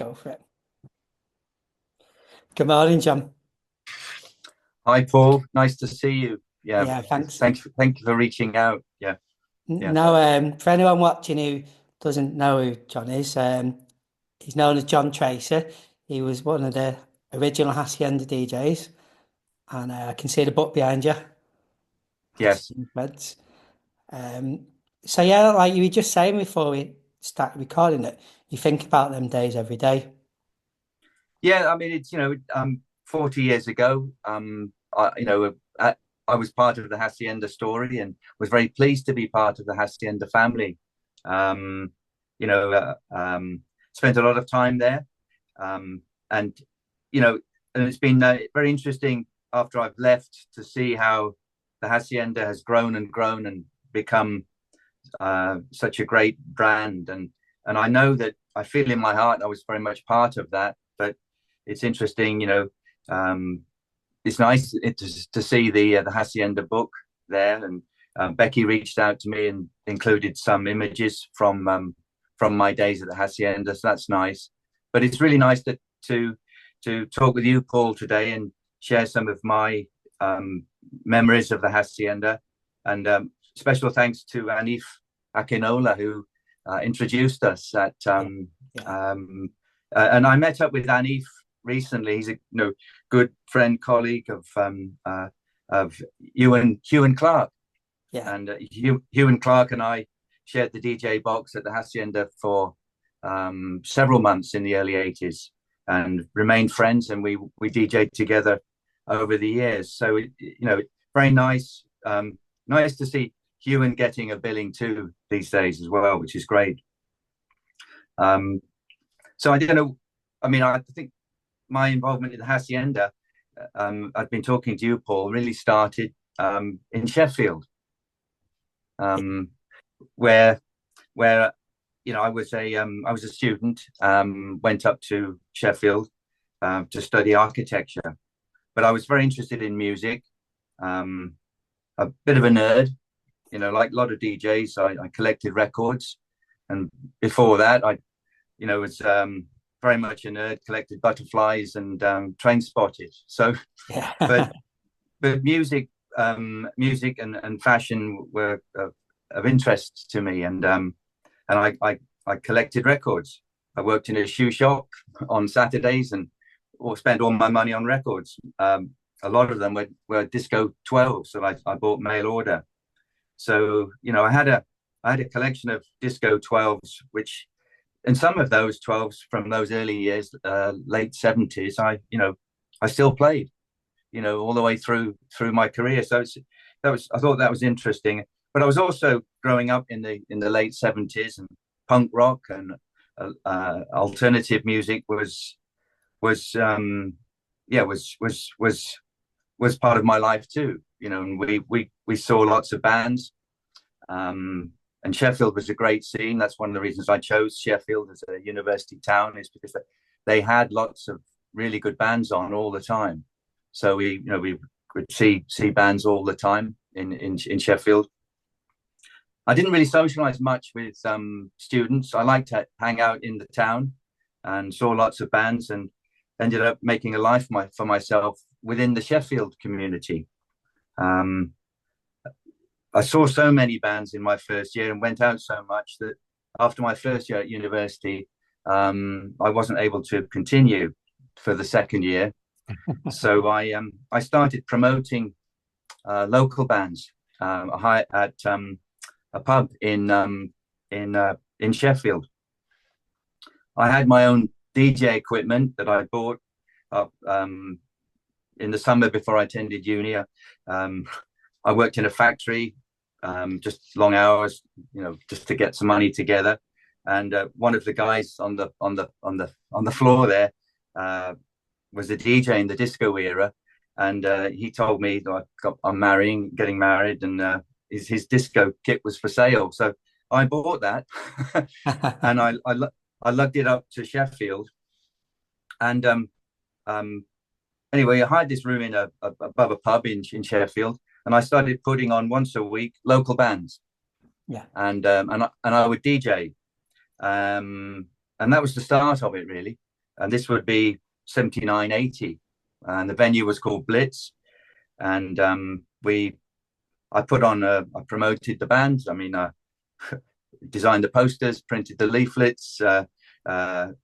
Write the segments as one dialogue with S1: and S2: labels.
S1: go for it. Good morning, John.
S2: Hi, Paul. Nice to see you.
S1: Yeah, thanks.
S2: Thank you for reaching out. Yeah.
S1: Now, for anyone watching who doesn't know who John is, he's known as John Tracy. He was one of the original Hacienda DJs, and I can see the book behind you.
S2: Yes.
S1: So yeah, like you were just saying before we started recording it, you think about them days every day.
S2: Yeah, I mean, it's 40 years ago. I was part of the Hacienda story and was very pleased to be part of the Hacienda family. Spent a lot of time there, and it's been very interesting after I've left to see how the Hacienda has grown and become such a great brand. And I know that I feel in my heart I was very much part of that. But it's interesting, it's nice to see the Hacienda book there. And Becky reached out to me and included some images from my days at the Hacienda, so that's nice. But it's really nice to talk with you, Paul, today and share some of my memories of the Hacienda. And special thanks to Anif Akinola, who introduced us at and I met up with Anif recently. He's a good friend, colleague of Hewan Clarke.
S1: Yeah.
S2: And Hewan Clarke and I shared the DJ box at the Hacienda for several months in the early 80s and remained friends, and we DJed together over the years. So very nice to see Hewan getting a billing too these days as well, which is great. So I don't know, I mean, I think my involvement in the Hacienda, I've been talking to you, Paul, really started in Sheffield, where I was a student, went up to Sheffield to study architecture, but I was very interested in music, a bit of a nerd, like a lot of DJs. I collected records, and before that, I was very much a nerd, collected butterflies and train spotted. So,
S1: Yeah.
S2: but music and fashion were of interest to me, and I collected records. I worked in a shoe shop on Saturdays or spent all my money on records. A lot of them were disco 12s, so I bought mail order. So I had a collection of disco 12s, and some of those 12s from those early years, late 70s, I still played, all the way through my career. So I thought that was interesting. But I was also growing up in the late 70s, and punk rock and alternative music was part of my life too. And we saw lots of bands. And Sheffield was a great scene. That's one of the reasons I chose Sheffield as a university town, is because they had lots of really good bands on all the time. So we could see bands all the time in Sheffield. I didn't really socialize much with students. I liked to hang out in the town and saw lots of bands, and ended up making a life for myself within the Sheffield community. I saw so many bands in my first year and went out so much that after my first year at university, I wasn't able to continue for the second year. So I started promoting local bands at a pub in Sheffield. I had my own DJ equipment that I bought in the summer before I attended uni. I worked in a factory, just long hours, just to get some money together. And one of the guys on the floor there was a DJ in the disco era, and he told me that I'm getting married, and his disco kit was for sale. So I bought that, and I lugged it up to Sheffield. And anyway, I hired this room above a pub in Sheffield, and I started putting on once a week local bands.
S1: Yeah.
S2: And I would DJ, and that was the start of it, really. and this would be 79, 80, and the venue was called Blitz, and I promoted the band. I mean, I designed the posters, printed the leaflets, had a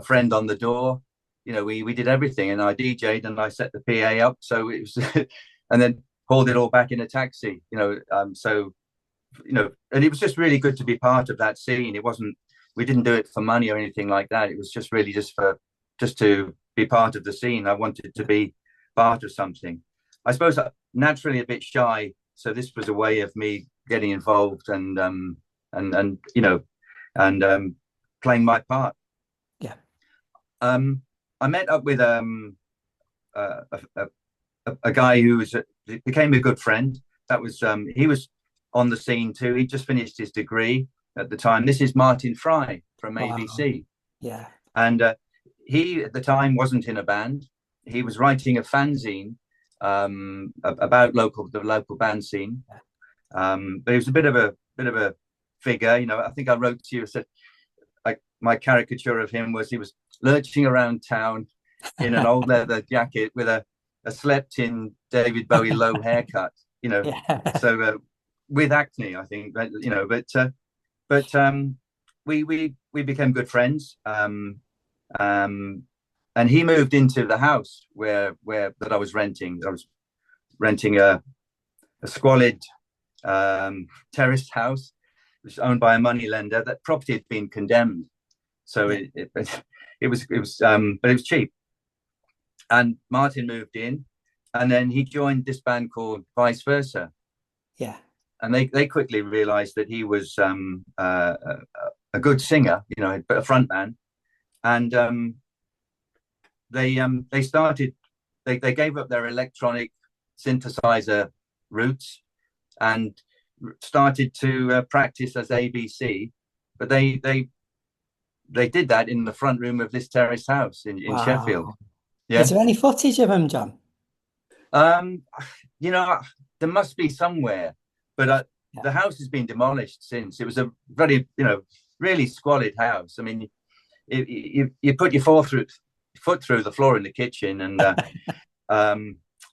S2: friend on the door. You know, we did everything, and I DJ'd and I set the PA up. So it was, and then hauled it all back in a taxi. And it was just really good to be part of that scene. We didn't do it for money or anything like that. It was just really just to be part of the scene. I wanted to be part of something. I suppose naturally a bit shy, so this was a way of me getting involved and playing my part.
S1: Yeah.
S2: I met up with a guy who became a good friend. That was he was on the scene too. He just finished his degree at the time. This is Martin Fry from ABC.
S1: Yeah.
S2: And he at the time wasn't in a band. He was writing a fanzine about the local band scene. But he was a bit of a figure. You know, I think I wrote to you, said like my caricature of him was he was lurching around town in an old leather jacket with a slept-in David Bowie low haircut. You know,
S1: Yeah.
S2: so with acne, I think. You know, but we became good friends. And he moved into the house that I was renting. I was renting a squalid terraced house, which was owned by a moneylender. That property had been condemned, so it was but it was cheap. And Martin moved in, and then he joined this band called Vice Versa.
S1: Yeah.
S2: And they quickly realised that he was a good singer, you know, but a front man, and they gave up their electronic synthesizer roots and started to practice as ABC, but they did that in the front room of this terraced house in
S1: Wow.
S2: Sheffield. Yeah.
S1: Is there any footage of him, John?
S2: You know, there must be somewhere, but the house has been demolished since. It was a very, you know, really squalid house. I mean, you put your foot through the floor in the kitchen, and I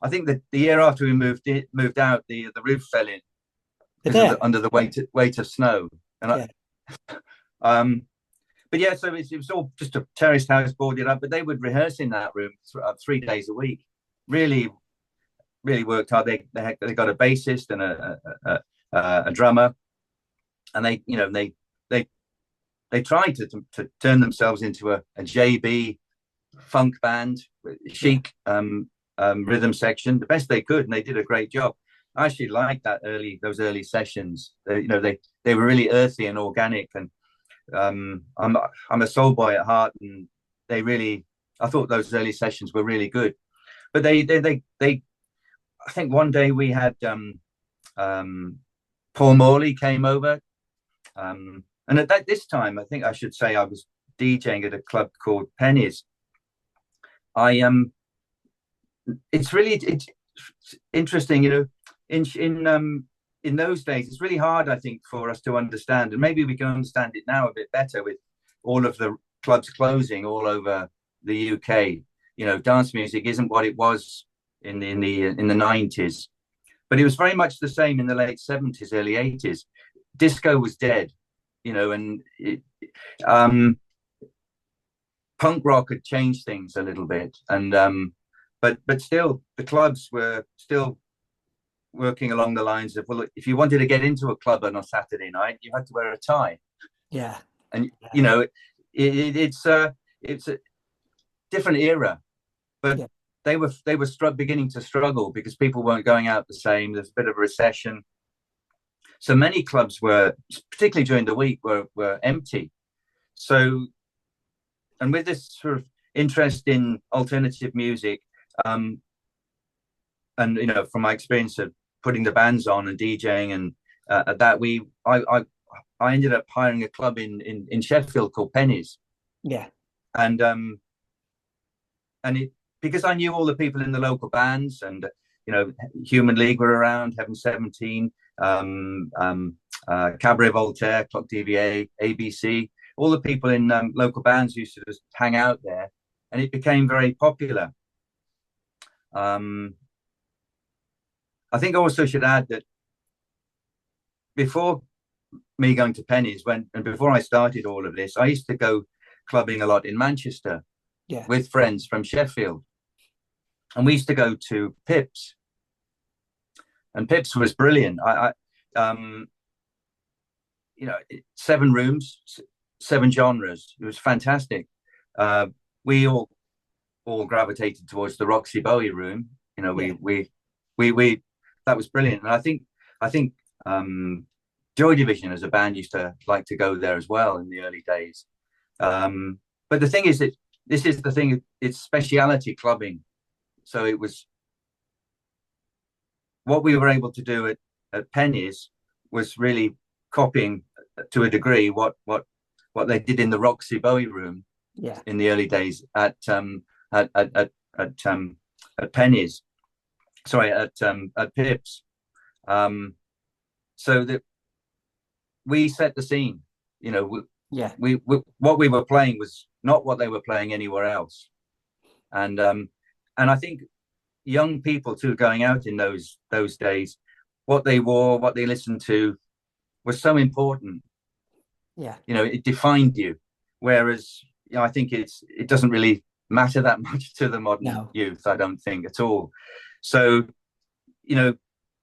S2: think that the year after we moved out, the roof fell in under the weight of snow. And but yeah, so it was all just a terraced house boarded up. But they would rehearse in that room 3 days a week. Really, really worked hard. They got a bassist and a drummer, and they tried to turn themselves into a JB funk band, chic rhythm section, the best they could, and they did a great job. I actually liked those early sessions. They were really earthy and organic, and I'm a soul boy at heart, and I thought those early sessions were really good. But they I think one day we had Paul Morley came over, and at this time, I think I should say I was DJing at a club called Pennies. It's interesting, you know, in those days, it's really hard, I think, for us to understand, and maybe we can understand it now a bit better with all of the clubs closing all over the UK. You know, dance music isn't what it was in the 90s, but it was very much the same in the late 70s, early 80s. Disco was dead, you know, and punk rock had changed things a little bit, and but still the clubs were still working along the lines of, well, if you wanted to get into a club on a Saturday night, you had to wear a tie.
S1: Yeah.
S2: And you know, it's a different era, but they were beginning to struggle because people weren't going out the same. There's a bit of a recession, so many clubs were, particularly during the week, were empty. So, and with this sort of interest in alternative music, and you know, from my experience of putting the bands on and DJing, and I ended up hiring a club in Sheffield called Pennies.
S1: Yeah.
S2: And because I knew all the people in the local bands, and you know, Human League were around, Heaven 17, Cabaret, Voltaire, Clock DVA, ABC, all the people in local bands used to just hang out there. and it became very popular. I think I also should add that before me going to Pennies, and before I started all of this, I used to go clubbing a lot in Manchester
S1: Yeah.
S2: with friends from Sheffield, and we used to go to Pips, and Pips was brilliant. You know, 7 rooms, 7 genres. It was fantastic. We all gravitated towards the Roxy Bowie room. You know, we that was brilliant. And I think Joy Division as a band used to like to go there as well in the early days. But the thing is that this is the thing, it's speciality clubbing. So it was what we were able to do at Pennies was really copying to a degree what they did in the Roxy Bowie room in the early days at Pennies, sorry, at Pips. So that we set the scene. You know, we what we were playing was not what they were playing anywhere else, and I think young people too, going out in those days, what they wore, what they listened to, was so important.
S1: Yeah,
S2: you know, it defined you. Whereas, you know, I think it doesn't really matter that much to the modern youth. I don't think at all. So, you know,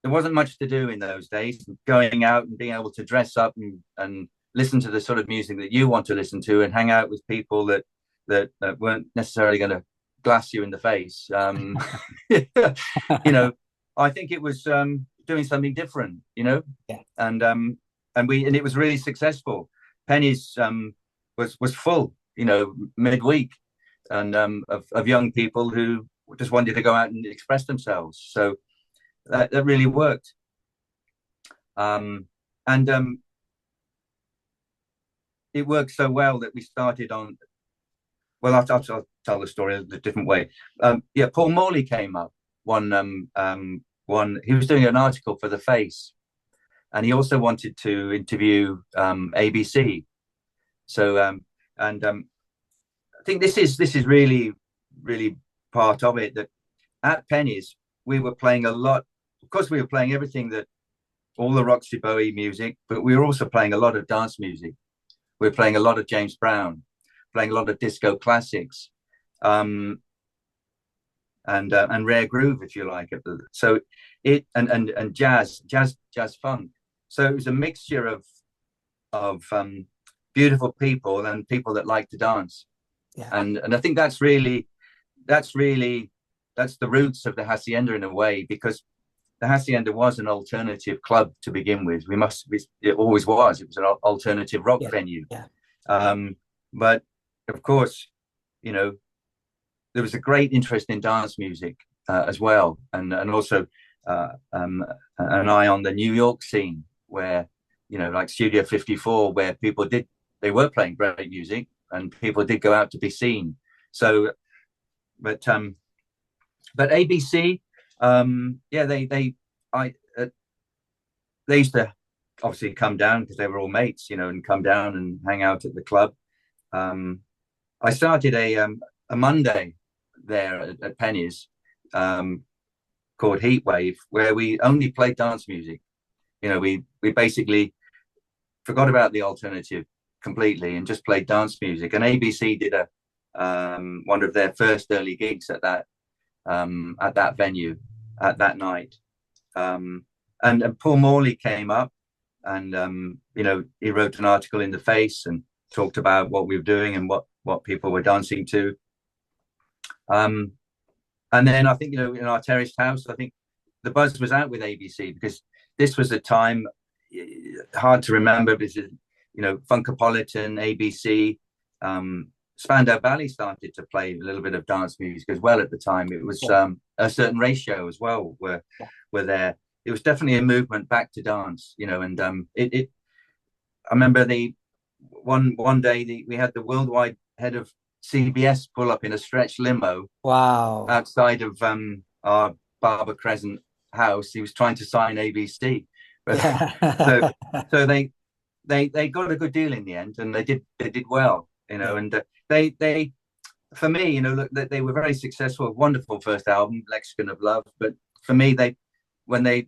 S2: there wasn't much to do in those days. Going out and being able to dress up and listen to the sort of music that you want to listen to, and hang out with people that weren't necessarily going to glass you in the face. You know, I think it was doing something different. You know, and it was really successful. Pennies was full. You know, midweek, and of young people who just wanted to go out and express themselves. So that really worked. It worked so well that we started on. Well, I'll tell the story a different way. Paul Morley came up one. He was doing an article for The Face, and he also wanted to interview ABC. So I think this is really part of it, that at Pennies we were playing a lot. Of course, we were playing everything, that all the Roxy Bowie music, but we were also playing a lot of dance music. We were playing a lot of James Brown, playing a lot of disco classics, and rare groove, if you like. So it and jazz funk. So it was a mixture of beautiful people and people that like to dance. And I think that's the roots of the Hacienda in a way, because the Hacienda was an alternative club to begin with. It always was. It was an alternative rock venue. But of course, you know, there was a great interest in dance music as well, and also an eye on the New York scene, where, you know, like Studio 54, where they were playing great music and people did go out to be seen. So, but ABC, they used to obviously come down because they were all mates, you know, and come down and hang out at the club. I started a Monday there at Pennies called Heatwave, where we only played dance music. You know, we basically forgot about the alternative completely and just played dance music. And ABC did one of their first early gigs at that venue at that night. And Paul Morley came up, and you know, he wrote an article in The Face and talked about what we were doing and what people were dancing to. And then I think, you know, in our terraced house, I think the buzz was out with ABC, because this was a time hard to remember, because, you know, Funkapolitan, ABC, Spandau Ballet started to play a little bit of dance music as well at the time. It was a certain ratio as well were there. It was definitely a movement back to dance, you know. And I remember one day we had the worldwide head of CBS pull up in a stretch limo.
S1: Wow!
S2: Outside of our Barber Crescent house. He was trying to sign ABC, but so they got a good deal in the end, and they did well, you know. And they for me, you know, look, they were very successful, wonderful first album, Lexicon of Love. But for me, when they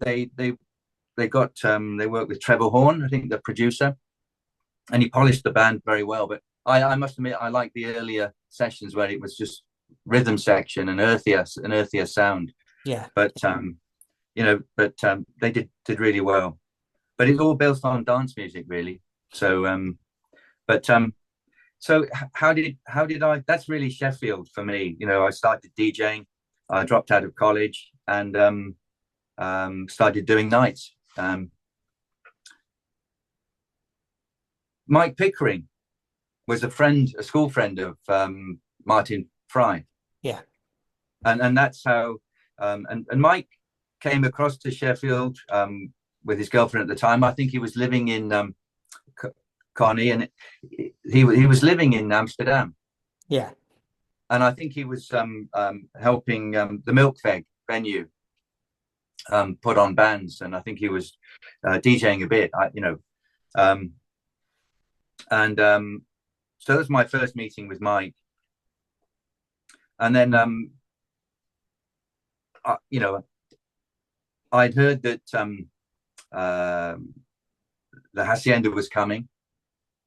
S2: got they worked with Trevor Horn, I think the producer, and he polished the band very well. But I must admit, I like the earlier sessions where it was just rhythm section and earthier sound.
S1: Yeah.
S2: But you know, but they did really well. But it's all built on dance music, really. So but so how did I? That's really Sheffield for me. You know, I started DJing. I dropped out of college and started doing nights. Mike Pickering was a school friend of Martin Fry.
S1: Yeah.
S2: And that's how and Mike came across to Sheffield with his girlfriend at the time. I think he was living in Connie, and he was living in Amsterdam.
S1: Yeah.
S2: And I think he was helping the Milk Veg venue put on bands, and I think he was DJing a bit, you know. And so that was my first meeting with Mike. And then, you know, I'd heard that the Hacienda was coming.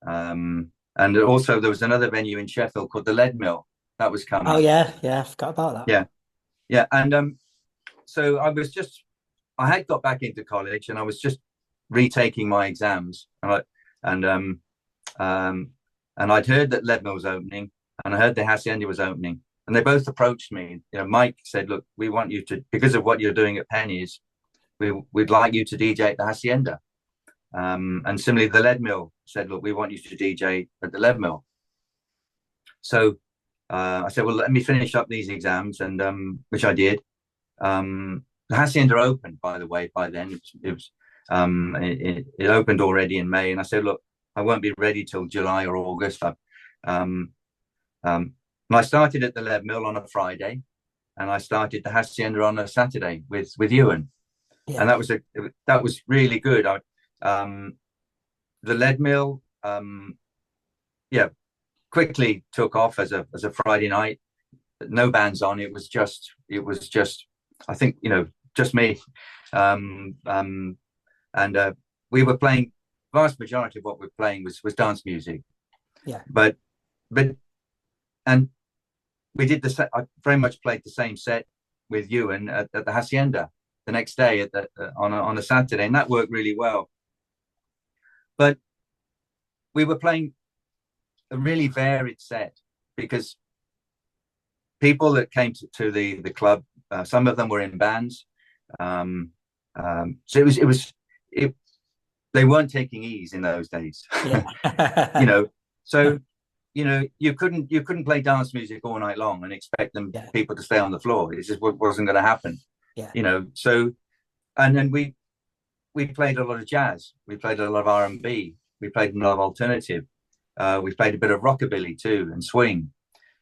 S2: And also there was another venue in Sheffield called the Lead Mill that was coming.
S1: Oh yeah, I forgot about that.
S2: Yeah. And so I had got back into college and I was just retaking my exams, and I'd heard that Lead Mill was opening, and I heard the Hacienda was opening, and they both approached me. You know, Mike said, "Look, we want you to, because of what you're doing at Pennies, we'd like you to DJ at the Hacienda." And similarly, the Lead Mill said, "Look, we want you to DJ at the Lead Mill." So I said, "Well, let me finish up these exams," and which I did. The Hacienda opened, by the way. By then, it opened already in May, and I said, "Look, I won't be ready till July or August." And I started at the Lead Mill on a Friday, and I started the Hacienda on a Saturday with Ewan, and that was really good. The Lead Mill, quickly took off as a Friday night. No bands on. It was just I think, you know, just me, and we were playing. Vast majority of what we're playing was dance music.
S1: Yeah.
S2: But and we did I very much played the same set with Ewan at the Hacienda the next day on a Saturday, and that worked really well. But we were playing a really varied set because people that came to the club, some of them were in bands. So they weren't taking ease in those days.
S1: Yeah.
S2: You know, so you know, you couldn't play dance music all night long and expect people to stay on the floor. It just wasn't going to happen.
S1: Yeah.
S2: You know, so and then we played a lot of jazz, we played a lot of R&B, we played a lot of alternative, we played a bit of rockabilly too and swing.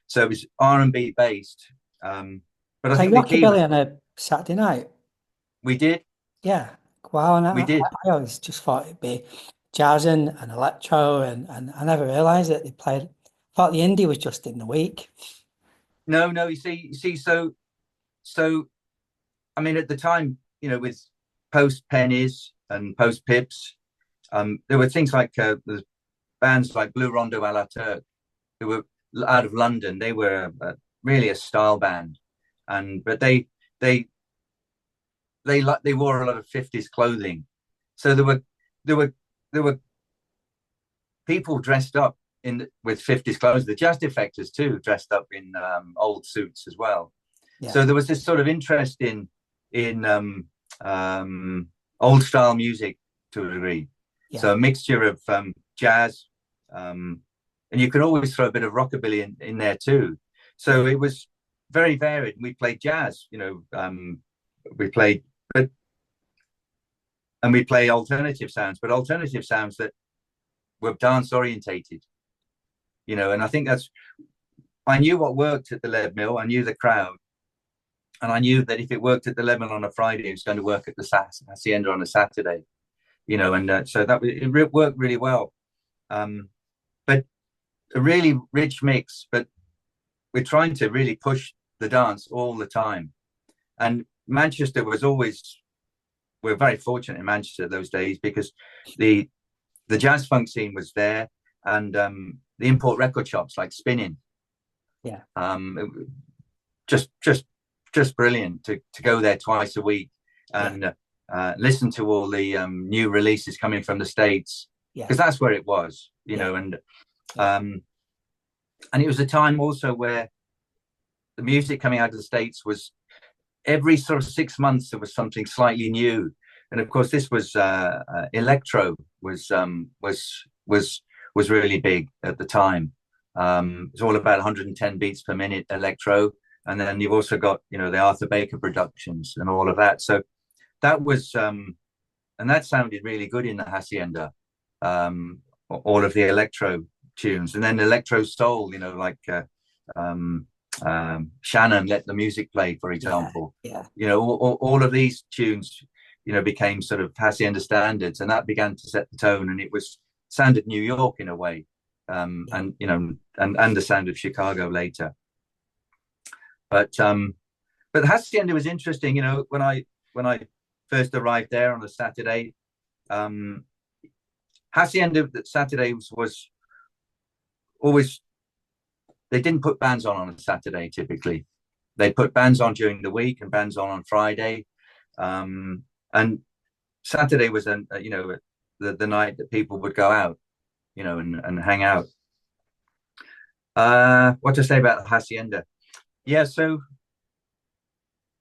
S2: So it was R&B based. But I think
S1: rockabilly on a Saturday night.
S2: We did.
S1: Yeah. Wow. And
S2: We did.
S1: I always just thought it'd be jazz and electro, and I never realized that they played. I thought the indie was just in the week.
S2: No, you see, so I mean, at the time, you know, with post Pennies and post Pips, there were things like the bands like Blue Rondo a la Turk, who were out of London. They were really a style band, but they wore a lot of 50s clothing. So there were people dressed up with 50s clothes. The jazz defectors too dressed up in old suits as well. Yeah. So there was this sort of interest in old style music to a degree. Yeah. So a mixture of jazz, and you could always throw a bit of rockabilly in there too. So it was very varied. We played jazz, you know, we played, and we play alternative sounds, but alternative sounds that were dance orientated, you know. And I think I knew what worked at the Lead Mill. I knew the crowd, and I knew that if it worked at the Lead Mill on a Friday, it was going to work at the Hacienda on a Saturday, you know. And so it worked really well. But a really rich mix. But we're trying to really push the dance all the time. And Manchester was always, we're very fortunate in Manchester those days, because the jazz funk scene was there, and the import record shops like Spinning.
S1: Yeah.
S2: Just brilliant to go there twice a week and listen to all the new releases coming from the States, because that's where it was, you know, and it was a time also where the music coming out of the States was every sort of 6 months there was something slightly new. And of course, this was Electro was really big at the time. It's all about 110 beats per minute Electro, and then you've also got, you know, the Arthur Baker productions and all of that. So that was and that sounded really good in the Hacienda. All of the Electro tunes, and then Electro Soul, you know, like Shannon, Let the Music Play, for example. You know, all of these tunes, you know, became sort of Hacienda standards, and that began to set the tone, and it was sounded New York in a way, and you know, and the sound of Chicago later. But Hacienda was interesting, you know, when I first arrived there on a Saturday. Hacienda Saturdays was always, they didn't put bands on a Saturday typically. They put bands on during the week and bands on Friday. And Saturday was, you know, the night that people would go out, you know, and hang out. What to say about Hacienda? So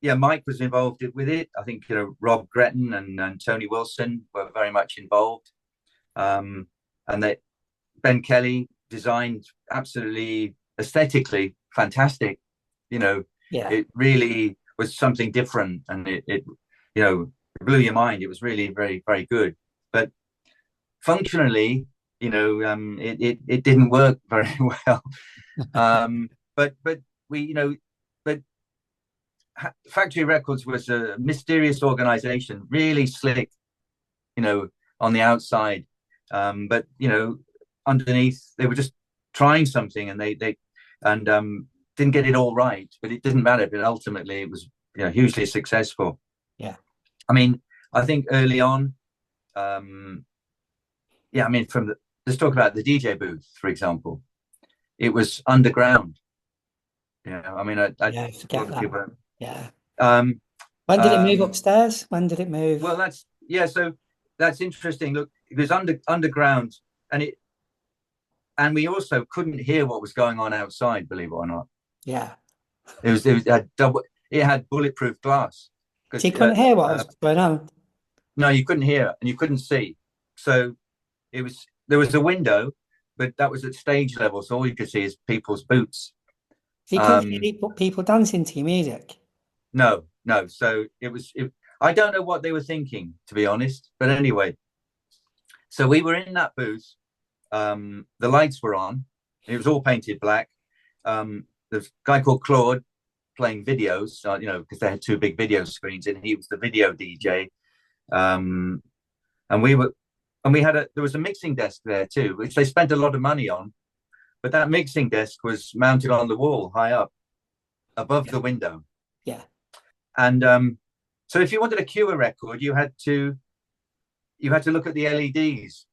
S2: Mike was involved with it. I think, you know, Rob Gretton and Tony Wilson were very much involved. And Ben Kelly designed absolutely aesthetically fantastic. You know, it really was something different, and it you know, it blew your mind. It was really very, very good. But functionally, you know, it didn't work very well. But we, you know, but Factory Records was a mysterious organization, really slick, you know, on the outside. But you know, underneath they were just trying something, and they didn't get it all right, but it didn't matter. But ultimately, it was, you know, hugely successful. I mean, I think early on, I mean, let's talk about the DJ booth, for example. It was underground. You know, I mean, I
S1: forget that.
S2: People,
S1: when did it move upstairs? When did it move?
S2: Well, so that's interesting. Look, it was underground, and we also couldn't hear what was going on outside, believe it or not. It had bulletproof glass.
S1: So you couldn't hear what was going on?
S2: No, you couldn't hear, and you couldn't see. So there was a window, but that was at stage level, so all you could see is people's boots.
S1: So you couldn't hear people dancing to your music?
S2: No. So I don't know what they were thinking, to be honest. But anyway, so we were in that booth. The lights were on. It was all painted black. There's a guy called Claude playing videos, you know, because they had two big video screens, and he was the video DJ. And there was a mixing desk there too, which they spent a lot of money on. But that mixing desk was mounted on the wall high up above the window. And so if you wanted to cue a record, you had to look at the LEDs,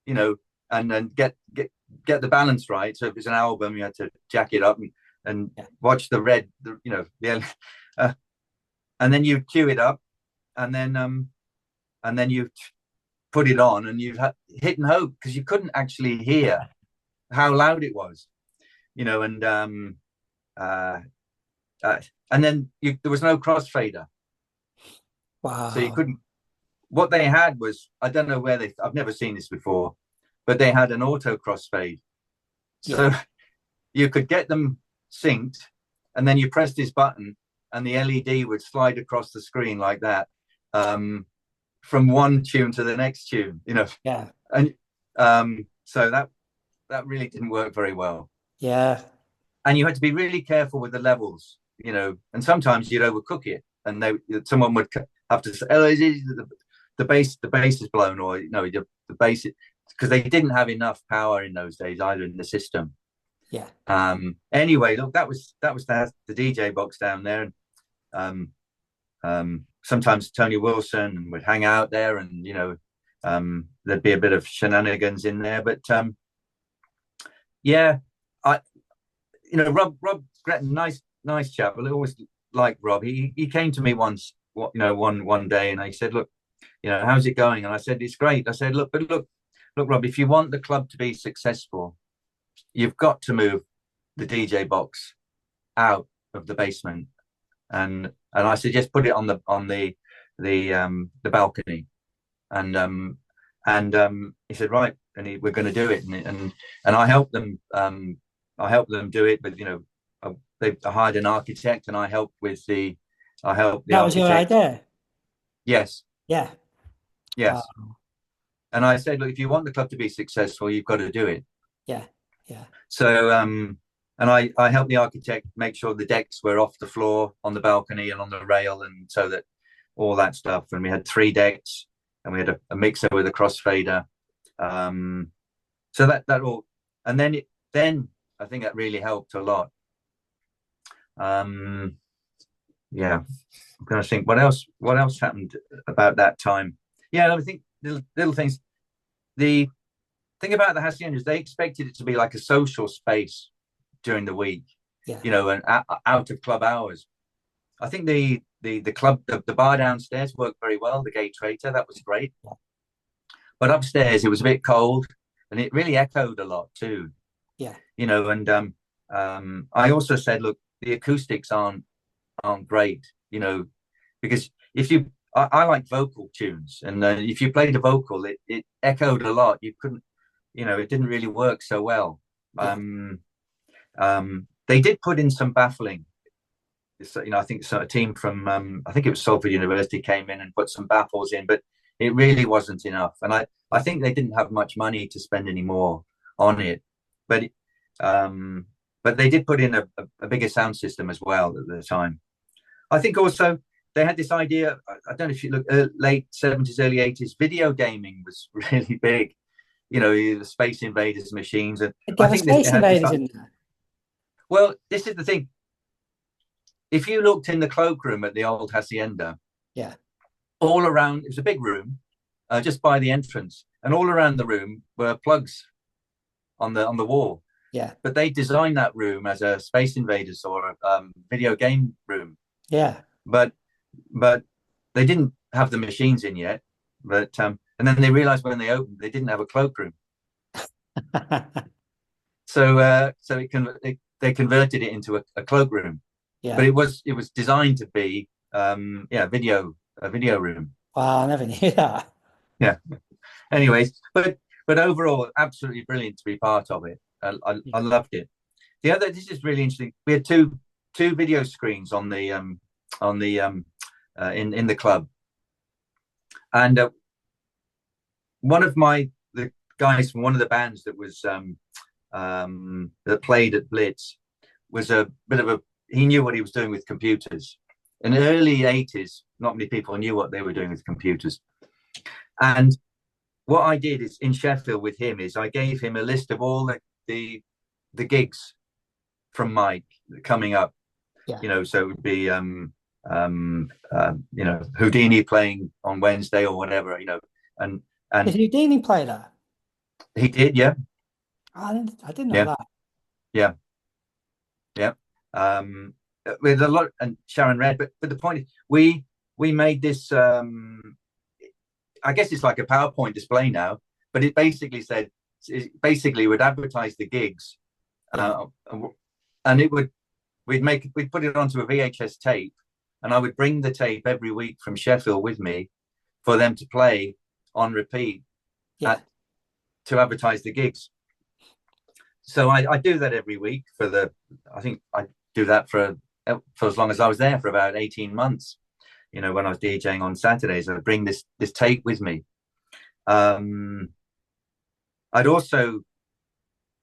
S2: you know, and then get the balance right. So if it's an album, you had to jack it up and watch the red, you know, and then you cue it up, and then you put it on, and you hit and hope, because you couldn't actually hear how loud it was, you know, and then there was no crossfader.
S1: Wow.
S2: So you couldn't. What they had was, I don't know where I've never seen this before, but they had an auto crossfade. So you could get them synced, and then you press this button, and the LED would slide across the screen like that, from one tune to the next tune, you know. And so that really didn't work very well. And you had to be really careful with the levels, you know, and sometimes you'd overcook it, and someone would have to say, oh, the bass is blown, or, you know, the bass, because they didn't have enough power in those days either in the system.
S1: Yeah.
S2: Anyway, look, that was the DJ box down there, and um, sometimes Tony Wilson would hang out there, and there'd be a bit of shenanigans in there. But yeah, I Rob Gretton, nice chap. I always liked Rob. He came to me once, one day, and he said, "Look, how's it going?" And I said, "It's great." I said, look, Rob, if you want the club to be successful, you've got to move the DJ box out of the basement, and I suggest put it on the balcony, and he said, right, and we're going to do it, and I helped them do it, but they hired an architect, and I helped the
S1: That was your
S2: architect.
S1: idea.
S2: Yes,
S1: Yeah. Wow.
S2: yes, and I said, look, if you want the club to be successful, you've got to do it.
S1: Yeah. Yeah.
S2: So and I helped the architect make sure the decks were off the floor on the balcony and on the rail, and so that all that stuff. And we had 3 decks, and we had a mixer with a crossfader. So that all, and then I think that really helped a lot. Yeah, I'm going to think what else happened about that time. Yeah, I think little things. The thing about the Hacienda is they expected it to be like a social space during the week,
S1: Yeah.
S2: and out of club hours. I think the club, the bar downstairs worked very well. The Gay Traitor, that was great. But upstairs it was a bit cold, and it really echoed a lot too.
S1: Yeah.
S2: And I also said, look, the acoustics aren't great, because I like vocal tunes, and if you played a vocal, it echoed a lot. You couldn't, it didn't really work so well.
S1: Yeah.
S2: They did put in some baffling. I think a team from I think it was Salford University came in and put some baffles in, but it really wasn't enough. And I think they didn't have much money to spend anymore on it, but they did put in a bigger sound system as well at the time. I think also they had this idea. I don't know if you look late 70s, early 80s. Video gaming was really big. The Space Invaders machines, and
S1: Did they
S2: I
S1: have a
S2: think they
S1: Space
S2: had this.
S1: Invaders in there?
S2: Well, this is the thing. If you looked in the cloakroom at the old Hacienda,
S1: Yeah.
S2: all around, it was a big room, just by the entrance, and all around the room were plugs on the wall.
S1: Yeah.
S2: But they designed that room as a Space Invaders or a video game room.
S1: Yeah.
S2: But they didn't have the machines in yet. But and then they realized when they opened, they didn't have a cloakroom. So they converted it into a cloakroom.
S1: Yeah.
S2: But it was designed to be a video room.
S1: Wow, I never knew that.
S2: Yeah. Anyways, but overall, absolutely brilliant to be part of it. I loved it. This is really interesting. We had two video screens on the in the club, and one of the guys from one of the bands that was that played at Blitz was a bit of he knew what he was doing with computers. In the early 80s, not many people knew what they were doing with computers. And what I did is in Sheffield with him is I gave him a list of all the gigs from Mike coming up.
S1: Yeah.
S2: So it would be Houdini playing on Wednesday or whatever, and
S1: Did Houdini play that?
S2: He did, yeah.
S1: I didn't know that.
S2: Yeah. With a lot, and Sharon Red, but the point is, we made this. I guess it's like a PowerPoint display now, but it basically said, would advertise the gigs, and we'd put it onto a VHS tape, and I would bring the tape every week from Sheffield with me for them to play on repeat to advertise the gigs. So I do that every week I think I do that for as long as I was there, for about 18 months. When I was DJing on Saturdays, I'd bring this tape with me. I'd also,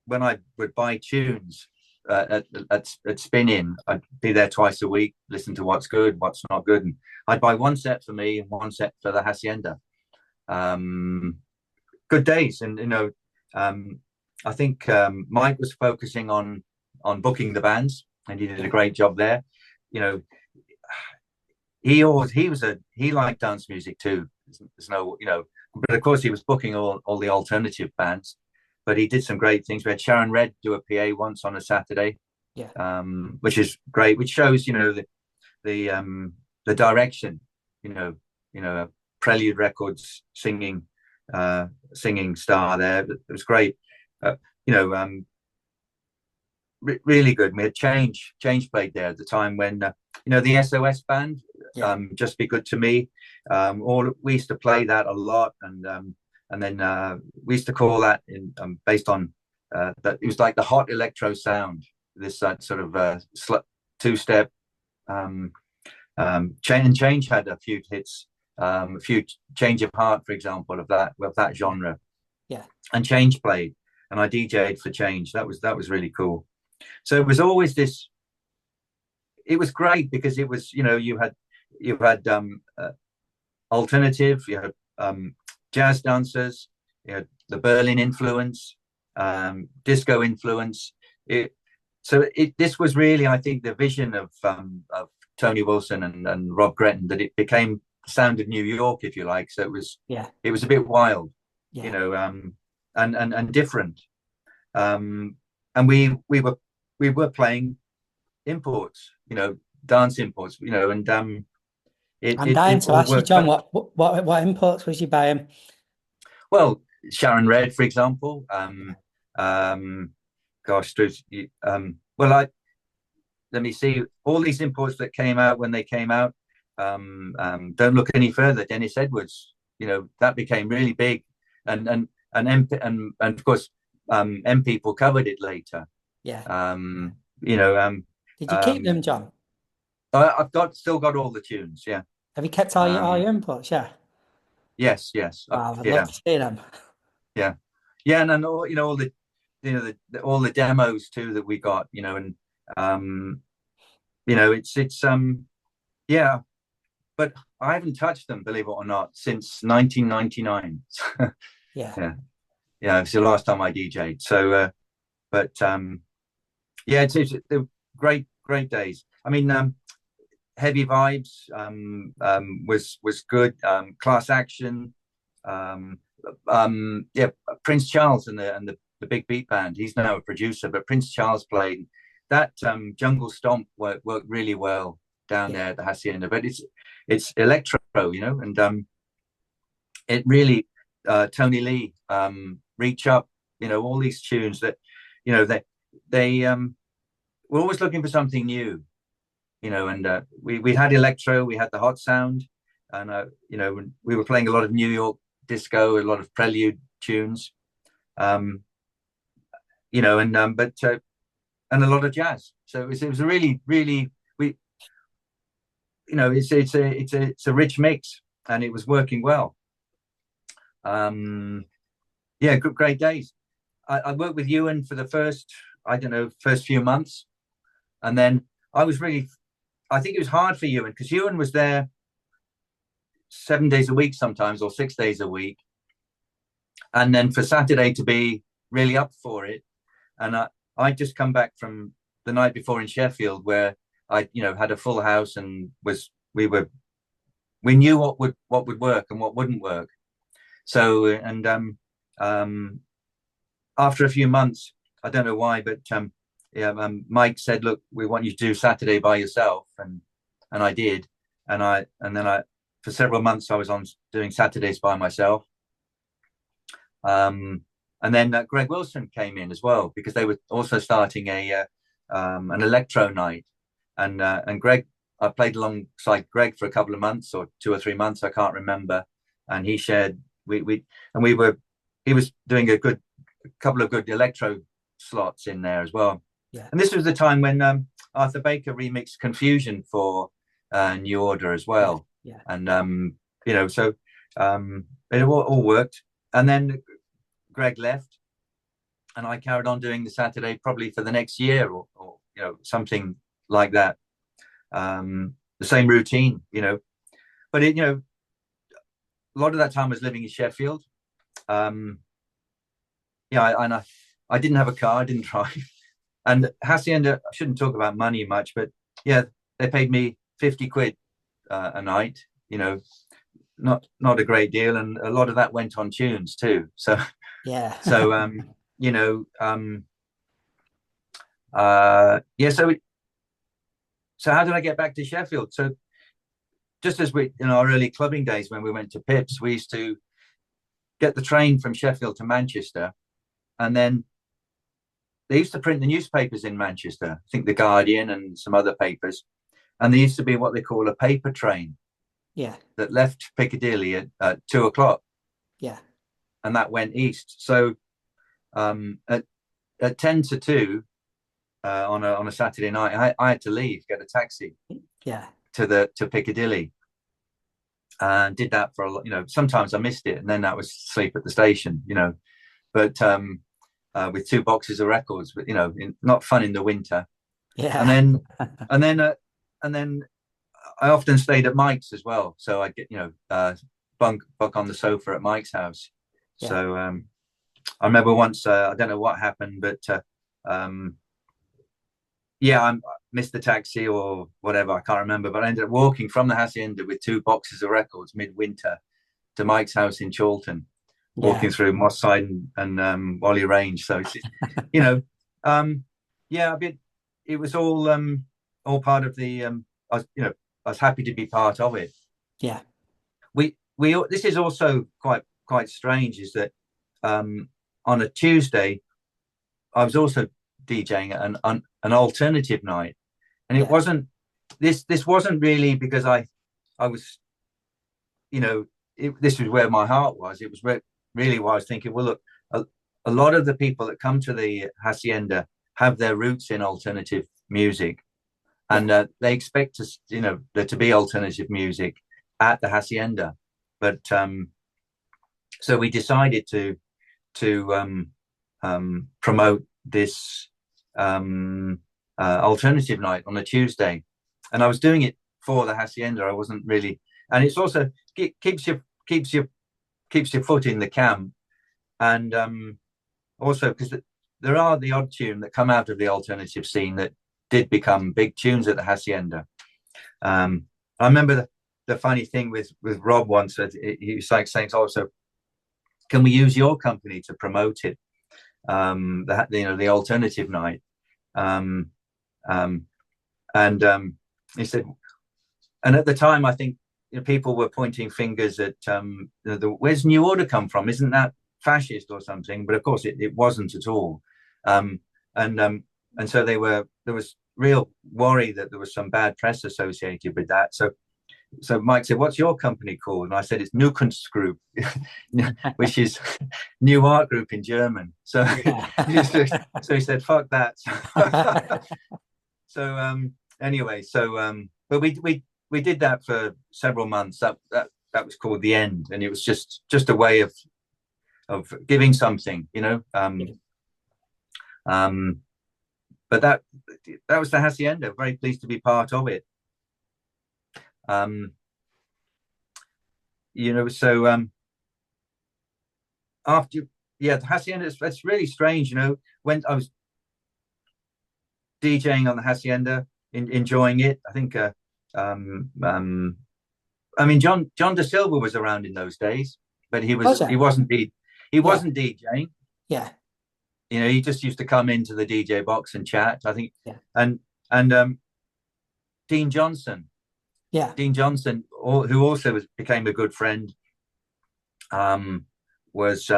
S2: when I would buy tunes at Spin-In, I'd be there twice a week, listen to what's good, what's not good, and I'd buy one set for me and one set for the Hacienda. Good days, and I think Mike was focusing on booking the bands, and he did a
S1: Yeah.
S2: great job there. You know, he liked dance music too. There's no, but of course he was booking all the alternative bands. But he did some great things. We had Sharon Red do a PA once on a Saturday,
S1: Yeah.
S2: which is great, which shows the direction. Prelude Records singing star there. It was great. Uh, you know, really good. We had Change played there at the time when the SOS band,
S1: Yeah.
S2: Just Be Good to Me. We used to play that a lot, and then we used to call that based on that it was like the hot electro sound. This sort of two-step. Change had a few hits, a few Change of Heart, for example, of that
S1: Yeah.
S2: genre.
S1: Yeah.
S2: And Change played, and I DJ'd for Change. That was really cool. So it was always this. It was great because it was you had alternative, you had jazz dancers, you had the Berlin influence, disco influence. This was really, I think, the vision of Tony Wilson and Rob Gretton, that it became the sound of New York, if you like. So
S1: Yeah.
S2: it was a bit wild,
S1: Yeah.
S2: and different. And we were playing imports, dance imports, and
S1: I'm dying
S2: it
S1: to
S2: all
S1: ask you,
S2: worked.
S1: John, what imports was you buying?
S2: Well, Sharon Red, for example. Gosh, well, let me see. All these imports that came out when they came out. Don't look any further. Dennis Edwards, that became really big, and of course, M people covered it later.
S1: Yeah.
S2: Um, you know, um,
S1: Did you keep them,
S2: um,
S1: John?
S2: I've still got all the tunes. Yeah.
S1: Have you kept all
S2: Um,
S1: your inputs? Yeah.
S2: yes.
S1: Wow, I'd love
S2: Yeah.
S1: to see them.
S2: Yeah. Yeah. And all all the demos too that we got, and um, it's yeah, but I haven't touched them, believe it or not, since 1999.
S1: Yeah.
S2: Yeah. Yeah. It's the last time I DJ'd. So, but yeah, they're great days. I mean, Heavy Vibes was good. Class Action, um, yeah, Prince Charles and the Big Beat Band. He's now a producer, but Prince Charles played that. Jungle Stomp worked really well down
S1: Yeah.
S2: there at the Hacienda. But it's electro, and it really Tony Lee, Reach Up, all these tunes that they we're always looking for something new, and we had electro, we had the hot sound, and we were playing a lot of New York disco, a lot of prelude tunes, um, and a lot of jazz. So it was a really we it's a rich mix, and it was working well. Yeah, great days. I worked with Ewan for the first few months, and then I think it was hard for Ewan because Ewan was there 7 days a week sometimes, or 6 days a week, and then for Saturday to be really up for it. And I just come back from the night before in Sheffield, where I had a full house, and we knew what would work and what wouldn't work. So after a few months, I don't know why, but Mike said, "Look, we want you to do Saturday by yourself," and I did, and then I for several months I was on doing Saturdays by myself. And then Greg Wilson came in as well, because they were also starting an electro night, and Greg, I played alongside Greg for a couple of months, or 2 or 3 months, I can't remember, and he shared he was doing a couple of good electro slots in there as well.
S1: Yeah.
S2: And this was the time when Arthur Baker remixed Confusion for New Order as well.
S1: Yeah.
S2: And so it all worked. And then Greg left, and I carried on doing the Saturday probably for the next year, or something like that. The same routine, but a lot of that time I was living in Sheffield. Yeah, I didn't have a car, I didn't drive. And Hacienda, I shouldn't talk about money much, but yeah, they paid me 50 quid a night, you know, not a great deal. And a lot of that went on tunes too. So,
S1: Yeah.
S2: so, you know, yeah, so how did I get back to Sheffield? So just as we, in our early clubbing days when we went to Pips, we used to get the train from Sheffield to Manchester, and then they used to print the newspapers in Manchester, I think the Guardian and some other papers, and there used to be what they call a paper train
S1: Yeah.
S2: that left Piccadilly at 2 o'clock,
S1: Yeah.
S2: and that went east. So at 10 to 2 on a Saturday night, I had to leave, get a taxi
S1: Yeah.
S2: to Piccadilly, and did that for sometimes I missed it, and then that was sleep at the station, but with 2 boxes of records, but not fun in the winter. And
S1: Yeah.
S2: then and then and then I often stayed at Mike's as well, so I'd get bunk on the sofa at Mike's house.
S1: Yeah.
S2: So I remember once, I don't know what happened, but yeah, I missed the taxi or whatever, I can't remember, but I ended up walking from the Hacienda with 2 boxes of records midwinter to Mike's house in Chorlton,
S1: Yeah.
S2: walking through Moss Side and Whalley Range. So it's, you know, yeah, it was all part of the. I was happy to be part of it.
S1: Yeah.
S2: We this is also quite strange, is that on a Tuesday I was also DJing at an alternative night, and it
S1: Yeah.
S2: wasn't this wasn't really because I was, this was where my heart was. It was really why I was thinking, well, look, a lot of the people that come to the Hacienda have their roots in alternative music, and they expect us, there to be alternative music at the Hacienda. But so we decided to promote this alternative night on a Tuesday, and I was doing it for the Hacienda. I wasn't really, and it's also keeps your foot in the camp, and also because there are the odd tune that come out of the alternative scene that did become big tunes at the Hacienda. I remember the funny thing with Rob once, that he was like saying, also, can we use your company to promote it? The alternative night. And he said, and at the time, I think people were pointing fingers at where's New Order come from? Isn't that fascist or something? But of course, it wasn't at all. And so there was real worry that there was some bad press associated with that. So Mike said, "What's your company called?" And I said, "It's New Kunst Group," which is New Art Group in German. So, so he said, "Fuck that." So anyway, but we did that for several months. That was called The End, and it was just a way of giving something, but that was the Hacienda. Very pleased to be part of it. So after, the Hacienda, it's really strange, when I was DJing on the Hacienda, enjoying it. I think I mean, John De Silva was around in those days, but he wasn't DJing.
S1: Yeah.
S2: He just used to come into the DJ box and chat, I think.
S1: Yeah.
S2: And Dean Johnson.
S1: Yeah.
S2: Dean Johnson, who also became a good friend, was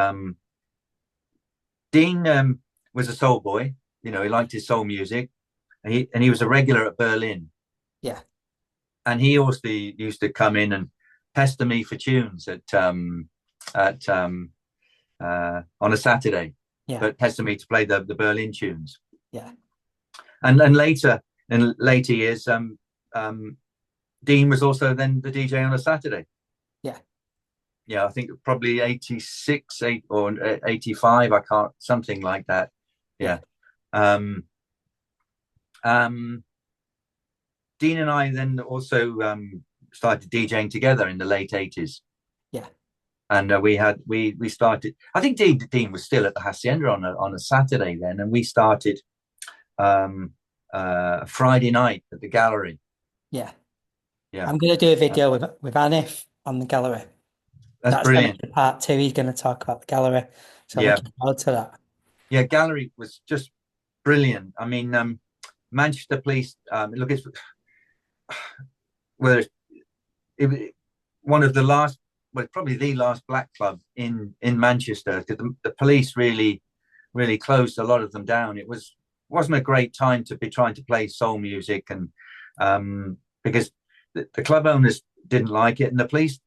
S2: Dean was a soul boy. He liked his soul music, and he was a regular at Berlin.
S1: Yeah.
S2: And he also used to come in and pester me for tunes on a Saturday.
S1: Yeah.
S2: But pester me to play the Berlin tunes.
S1: Yeah.
S2: And later, in later years, Dean was also then the DJ on a Saturday.
S1: Yeah.
S2: Yeah, I think probably 86, or 85. I can't, something like that. Yeah. Dean and I then also started DJing together in the late 80s.
S1: Yeah.
S2: and we started. I think Dean was still at the Hacienda on a Saturday then, and we started Friday night at the gallery.
S1: Yeah.
S2: Yeah,
S1: I'm going to do a video with Anif on the gallery.
S2: that's
S1: That's going to
S2: brilliant.
S1: be part two. He's going to talk about the gallery. So I'm
S2: Yeah,
S1: looking forward to that.
S2: yeah, gallery was just brilliant. I mean, Manchester Police. Look, it's whether it one of the last, well, probably the last black club in Manchester. The police really closed a lot of them down. Wasn't a great time to be trying to play soul music, and because the club owners didn't like it and the police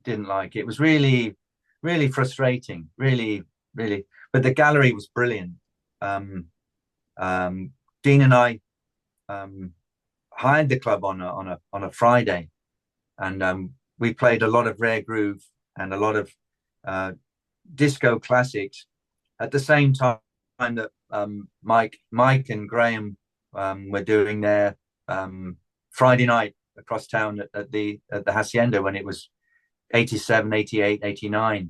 S2: didn't like it. It was really frustrating, really. But the gallery was brilliant. Dean and I hired the club on a Friday, and we played a lot of rare groove and a lot of disco classics at the same time that Mike and Graham were doing their Friday night across town at the Hacienda when it was 87, 88, 89.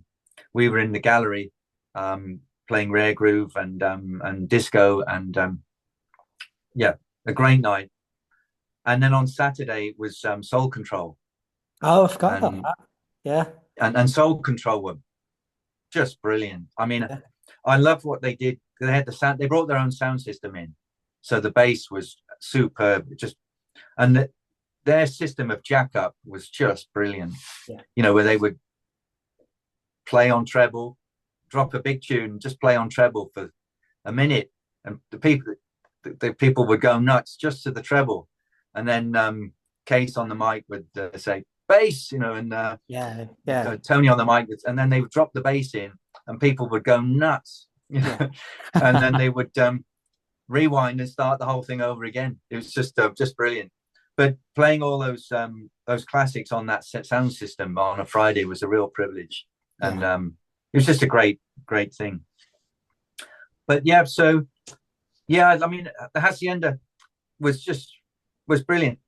S2: We were in the gallery playing rare groove and disco, and yeah, a great night. And then on Saturday it was Soul Control.
S1: Oh, I forgot about
S2: and
S1: that. Yeah.
S2: and Soul Control were just brilliant. I mean,
S1: Yeah.
S2: I love what they did. They had the sound. They brought their own sound system in, so the bass was superb. And their system of jack up was just brilliant.
S1: Yeah.
S2: You know, where they would play on treble, drop a big tune, just play on treble for a minute, and the people would go nuts just to the treble, and then Case on the mic would say bass, you know, and
S1: yeah.
S2: Tony on the mic, and then they would drop the bass in, and people would go nuts, you know?
S1: Yeah.
S2: And then they would rewind and start the whole thing over again. It was just brilliant. But playing all those classics on that sound system on a Friday was a real privilege, and it was just a great thing. But yeah, so yeah, I mean, the Hacienda was brilliant.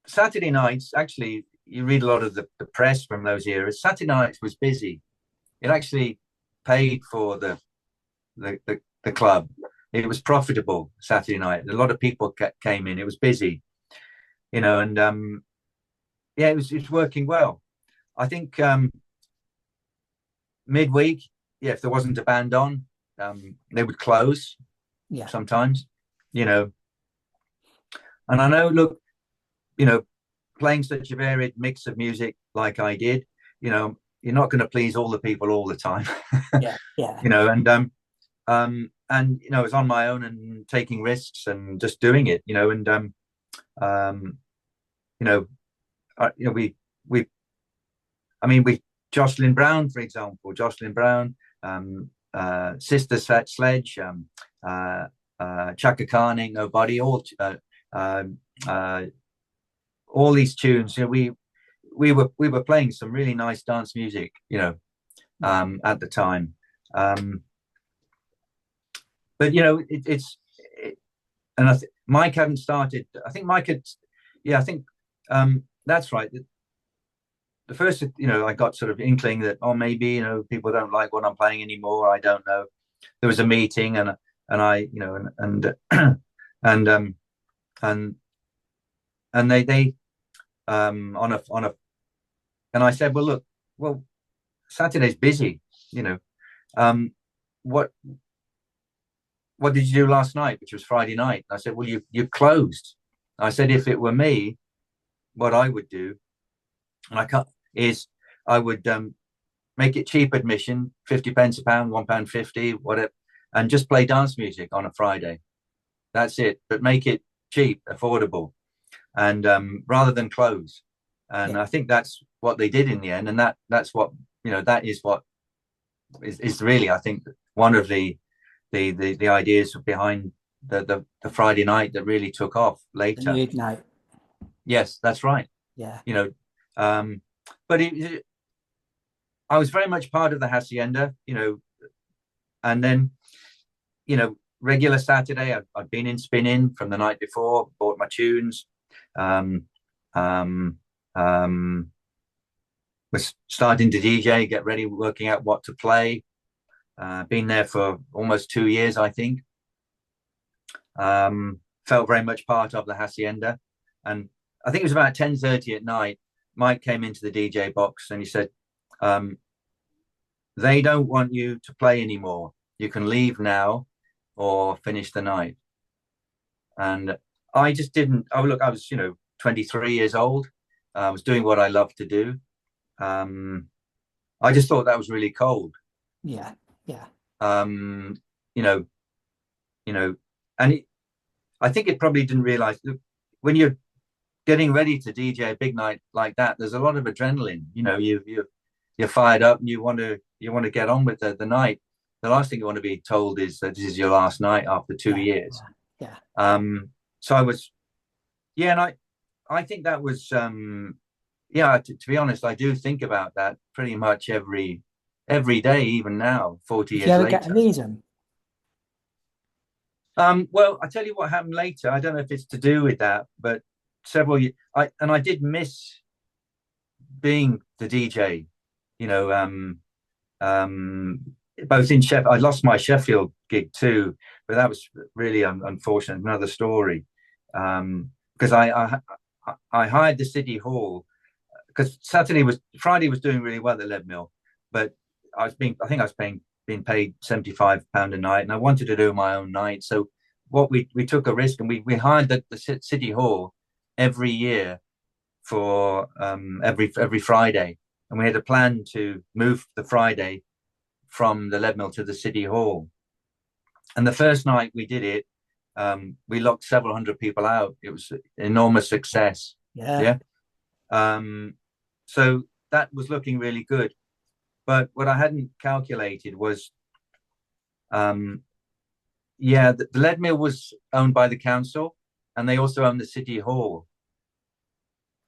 S2: Saturday nights, actually, you read a lot of the press from those eras. Saturday nights was busy. It actually paid for the club. It was profitable Saturday night. A lot of people came in. It was busy, you know, and yeah, it was working well. I think midweek, yeah, if there wasn't a band on, they would close sometimes, you know. And I know, look, you know, playing such a varied mix of music like I did, you know, you're not going to please all the people all the time.
S1: Yeah.
S2: You know, and you know, I was on my own and taking risks and just doing it, you know, and you know, we Jocelyn Brown, for example, Sister Sledge, Chaka Khan, Ain't Nobody, all these tunes. You know, we were playing some really nice dance music, you know, at the time. But you know, and Mike hadn't started. I think Mike had, yeah, I think that's right. The first, you know, I got sort of inkling that, oh, maybe, you know, people don't like what I'm playing anymore. I don't know. There was a meeting, and I, you know, and they on a, and I said, well, look, well, Saturday's busy, you know, what did you do last night, which was Friday night? And I said, well, you closed. I said, if it were me, what I would do, and I would make it cheap admission, 50 pence a pound, £1.50, whatever, and just play dance music on a Friday. That's it. But make it cheap, affordable, and rather than close. And I think that's what they did in the end. And that's what, you know, that is what is really, I think, one of the ideas behind the Friday night that really took off later.
S1: The nude night.
S2: Yes, that's right.
S1: Yeah.
S2: You know, but I was very much part of the Hacienda, you know, and then, you know, regular Saturday, I'd been in spinning from the night before, bought my tunes, was starting to DJ, get ready, working out what to play. Been there for almost 2 years, I think. Felt very much part of the Hacienda. And I think it was about 10:30 at night. Mike came into the DJ box and he said, they don't want you to play anymore. You can leave now or finish the night. And I just didn't. Oh, look, I was, 23 years old. I was doing what I love to do. I just thought that was really cold.
S1: Yeah. Yeah.
S2: You know, and I think it probably didn't realize when you're getting ready to DJ a big night like that, there's a lot of adrenaline. You're fired up and you want to get on with the night. The last thing you want to be told is that this is your last night after 2 years.
S1: Yeah.
S2: So I was, yeah, and I think that was, to be honest, I do think about that pretty much every day, even now, 40 years
S1: Did you ever
S2: later.
S1: get a reason?
S2: Well, I tell you what happened later. I don't know if it's to do with that, but several years, I did miss being the DJ. Both in Sheffield, I lost my Sheffield gig too, but that was really unfortunate. Another story, because I hired the City Hall because Friday was doing really well at Lead Mill, but I think I was being paid £75 a night, and I wanted to do my own night. So we took a risk, and we hired the City Hall every year for every Friday, and we had a plan to move the Friday from the Lead Mill to the City Hall. And the first night we did it, we locked several hundred people out. It was an enormous success.
S1: Yeah.
S2: So that was looking really good. But what I hadn't calculated was, the Lead Mill was owned by the council, and they also owned the City Hall.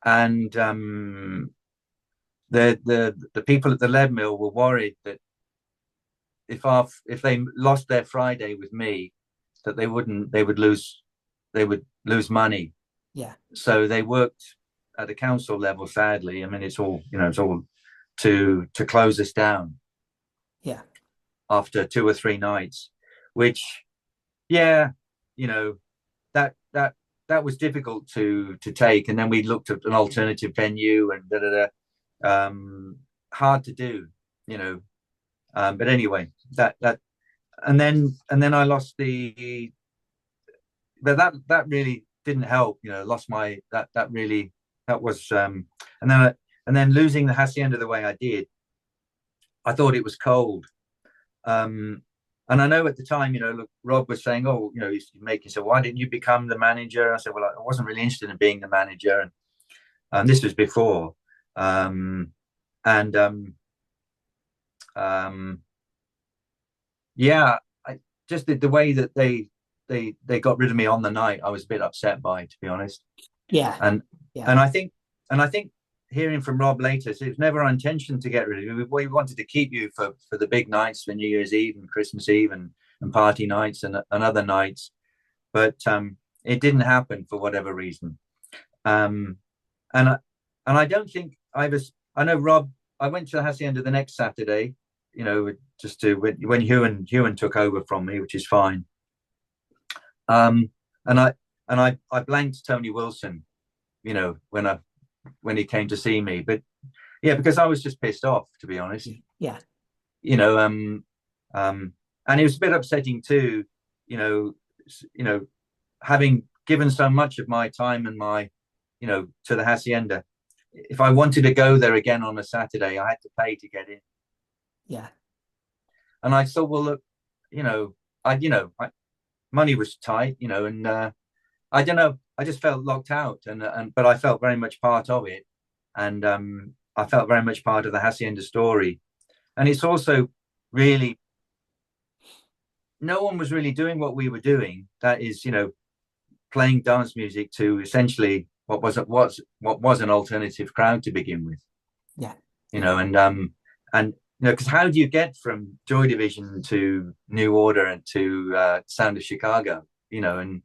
S2: And the people at the Lead Mill were worried that if they lost their Friday with me, that they would lose money.
S1: Yeah.
S2: So they worked at the council level. Sadly, I mean, it's all to close us down.
S1: Yeah.
S2: After 2 or 3 nights, which, that was difficult to take. And then we looked at an alternative venue and hard to do, but anyway, that and then I lost but that really didn't help, lost my that was and then losing the Hacienda the way I did, I thought it was cold. And I know at the time, look, Rob was saying, he's making, so why didn't you become the manager? I said, well, I wasn't really interested in being the manager, and this was before. I just the way that they got rid of me on the night, I was a bit upset by, to be honest.
S1: Yeah.
S2: And I think hearing from Rob later, so it was never our intention to get rid of you. We wanted to keep you for the big nights, for New Year's Eve and Christmas Eve and party nights and other nights, but it didn't happen for whatever reason. And I don't think I know Rob. I went to the Hacienda the next Saturday, just to when Hewan took over from me, which is fine. And I blanked Tony Wilson, when he came to see me, but because I was just pissed off, to be honest.
S1: Yeah.
S2: And it was a bit upsetting too, having given so much of my time and my, to the Hacienda. If I wanted to go there again on a Saturday, I had to pay to get in.
S1: Yeah.
S2: And I thought, well, look, money was tight, and I don't know. I just felt locked out, but I felt very much part of it, and I felt very much part of the Hacienda story. And it's also really, no one was really doing what we were doing. That is, playing dance music to essentially what was an alternative crowd to begin with.
S1: Yeah.
S2: And because how do you get from Joy Division to New Order and to Sound of Chicago? And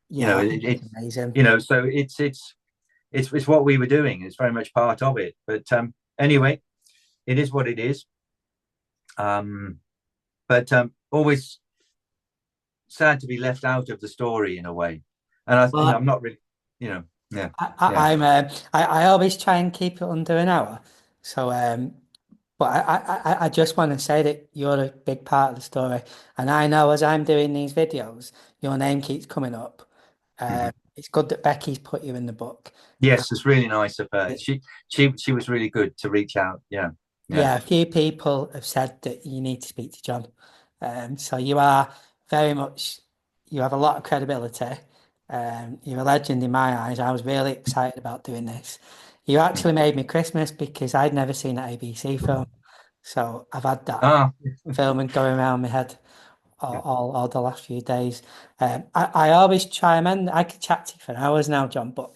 S2: it's amazing. So it's what we were doing. It's very much part of it. But Anyway, it is what it is. Um, but always sad to be left out of the story in a way. And I'm
S1: Well,
S2: not really, you know, yeah, yeah.
S1: I always try and keep it under an hour. So but I just want to say that you're a big part of the story. And I know as I'm doing these videos, your name keeps coming up.
S2: Mhm.
S1: It's good that Becky's put you in the book.
S2: Yes, it's really nice of her.
S1: Uh,
S2: She was really good to reach out. Yeah, yeah.
S1: Yeah, a few people have said that you need to speak to John. So you are very much, you have a lot of credibility. You're a legend in my eyes. I was really excited about doing this. You
S2: Mm.
S1: actually made me Christmas because I'd never seen an ABC film. So I've had that
S2: Ah,
S1: filming going around my head
S2: yeah.
S1: all the last few days. I always try and end, I could chat to you for hours now, John, but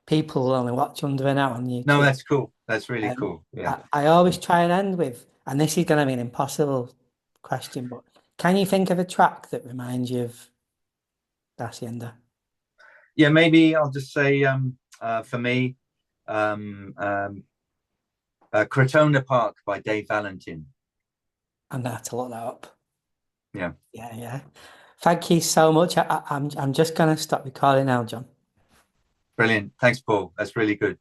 S1: people will only watch under an hour on
S2: No,
S1: YouTube.
S2: that's cool. That's really cool. Yeah.
S1: I always try and end with, and this is going to be an impossible question, but can you think of a track that reminds you of Hacienda?
S2: Yeah, maybe I'll just say for me, um, um, Crotona Park by Dave Valentin.
S1: I'm going to have to look that up.
S2: Yeah,
S1: Yeah, yeah. Thank you so much. I'm just going to stop recording now, John.
S2: brilliant. Thanks, Paul. That's really good.